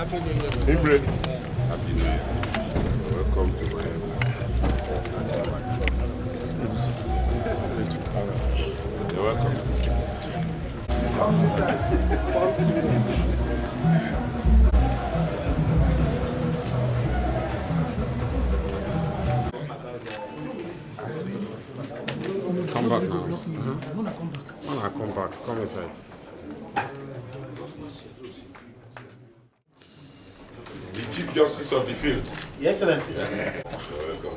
Happy New Year. Imre. Happy New Year. Welcome to Bayelsa. You're welcome. Come back now. When I come back, come inside. The Chief Justice of the field. Your Excellency. You're welcome.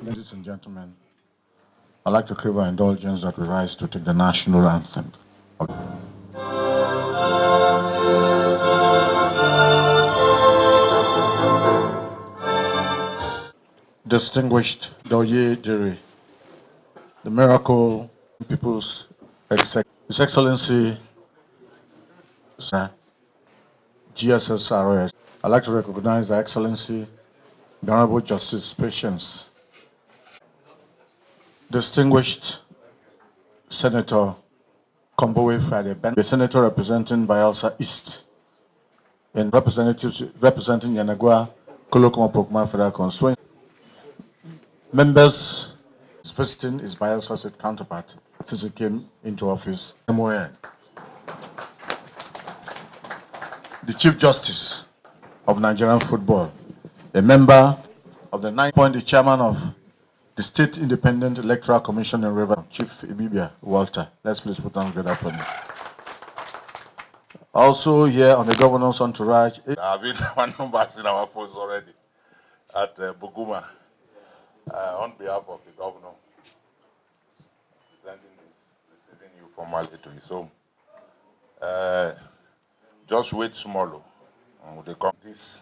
Ladies and gentlemen, I'd like to crave our indulgence that we rise to take the national anthem. Distinguished Doye Jere, the Miracle People's His Excellency GSSRS, I'd like to recognize the Excellency, the Honorable Justice Patience, distinguished Senator Kombowe Friday Ben, the Senator representing Bayelsa East, and representatives representing Yanagwa, Kolokoma Pokma Federal Constituency. Members visiting his Bayelsa State counterpart since he came into office. MON. The Chief Justice of Nigerian Football, a member of the 9-point, the chairman of the State Independent Electoral Commission in River, Chief Ibibia Walter. Let's please put on together for me. Also here on the governor's entourage. I've been one number in our post already at Buguma on behalf of the governor, receiving you formally to his home. Just wait small. They come this.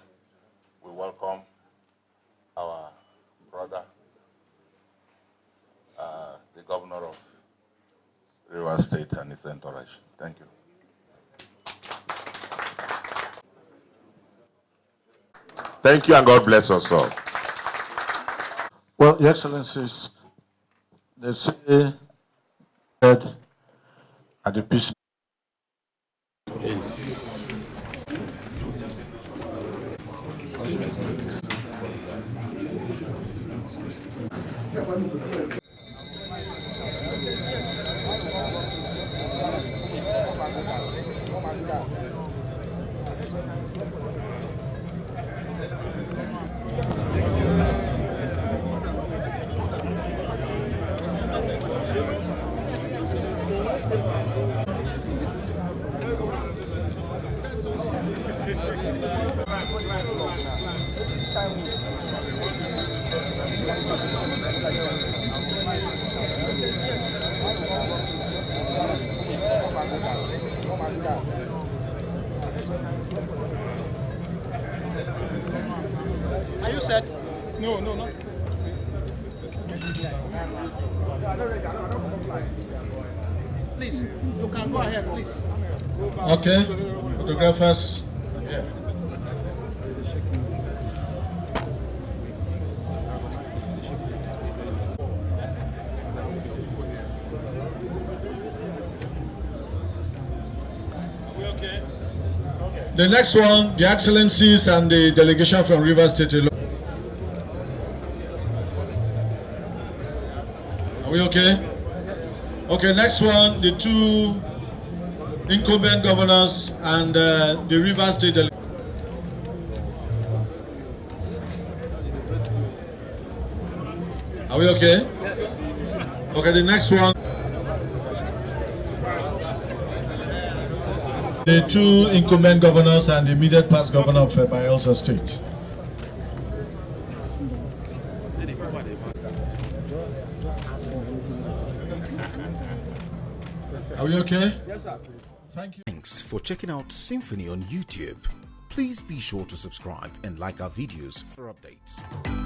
We welcome our brother, the governor of River State and his entourage. Thank you. Thank you and God bless us all. Well, Your Excellencies, they say that at the peace. Are you set? No, not. Please, you can go ahead, please. Okay, photographers. Yeah. The next one, the Excellencies and the delegation from Rivers State. Are we okay? Okay, next one, the two incumbent governors and the Rivers State Delegation. Are we okay? Yes. Okay, the next one. The two incumbent governors and the immediate past governor of Bayelsa State. Are we okay? Yes, sir. Thank you. Thanks for checking out SYMFONI on YouTube. Please be sure to subscribe and like our videos for updates.